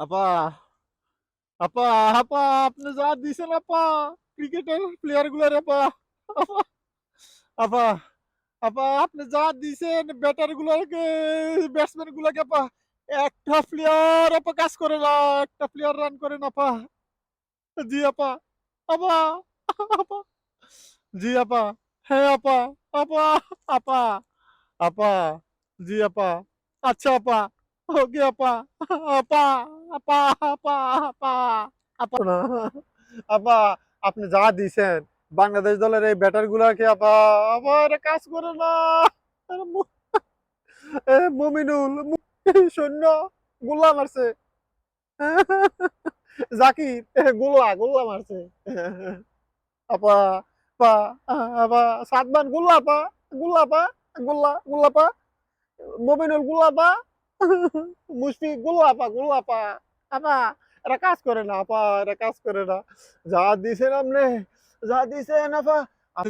আপা, আপা, আপা আপনি যা দিছেন আপা ক্রিকেটের প্লেয়ার গুলার আপা, আপা, আপা, আপা আপনি যা দিছেন ব্যাটার গুলাকে ব্যাটসম্যান গুলাকে আপা, একটা প্লেয়ার আপা কাজ করে না, একটা প্লেয়ার রান করে না আপা। জি আপা, আপা, আপা, জি আপা, হ্যাঁ আপা, আপা, আপা, আপা, জি আপা, আচ্ছা আপা, ওকে আপা, আপা, আপা, আপা, আপা, আপা না, আপা আপনি যা দিছেন বাংলাদেশ দলের এই ব্যাটার গুলাকে আপা, আপা এটা কাজ করে না। আরে মমিনুল সৈন্য গোল্লা মারছে, জাকির গোল্লা গোল্লা মারছে আপা, আপা, আপা সাদমান গোল্লা আপা, গোল্লা আপা, গোল্লা গোল্লা আপা, মমিনুল গোল্লা আপা, মুশফিক গোল্লা আপা, গোল্লা আপা, আপা এরা কাজ করে না আপা, এরা কাজ করে না। যা দিছেন আপনি, যা দিছেন আপা।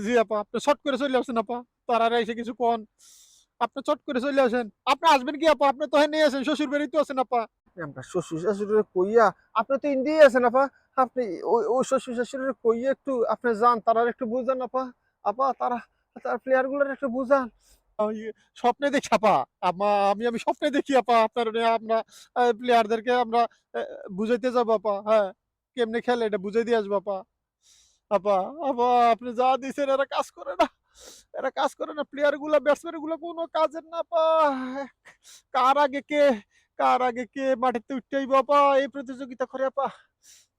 জি আপা আপনি শর্ট করে চলে আসেন আপা, তারা এসে কিছু কোন, আপনি চট করে চলে আসেন। আপনি আসবেন কি আপা, আপনি তো হ্যাঁ নিয়ে আসেন, শ্বশুর বাড়িতে আছেন আপা। আমরা শ্বশুর শাশুড়ি কইয়া, আপনি তো ইন্ডিয়ায় আছেন আপা, আপনি ওই শ্বশুর শাশুড়ি কইয়া একটু আপনি যান, তারা একটু বুঝান আপা, আপা তারা তার প্লেয়ার গুলার একটু বুঝান। স্বপ্নে দেখি আপা, আমি স্বপ্নে দেখি আপা আপনার আমরা প্লেয়ারদেরকে আমরা বুঝাইতে যাবো আপা, হ্যাঁ কেমনে খেলে এটা বুঝাই দিয়ে আসবো আপা। আপা, আপা আপনি যা দিছেন এরা কাজ করে না। এরা কাজ করে না। প্লেয়ার গুলা ব্যাটসম্যান গুলা কোনো কাজের না আপা। কার আগে কে কার আগে কে মাটিতে উঠতে আইব আপা এই প্রতিযোগিতা করে আপা।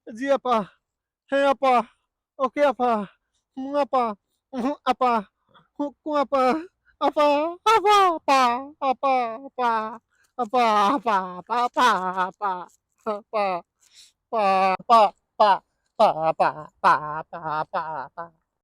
জি আপা। হ্যাঁ আপা। ওকে আপা। আপা। আপা। হুকু আপা। আপা। আপা আপা আপা আপা আপা আপা আপা আপা আপা আপা পা পা পা পা পা পা পা পা পা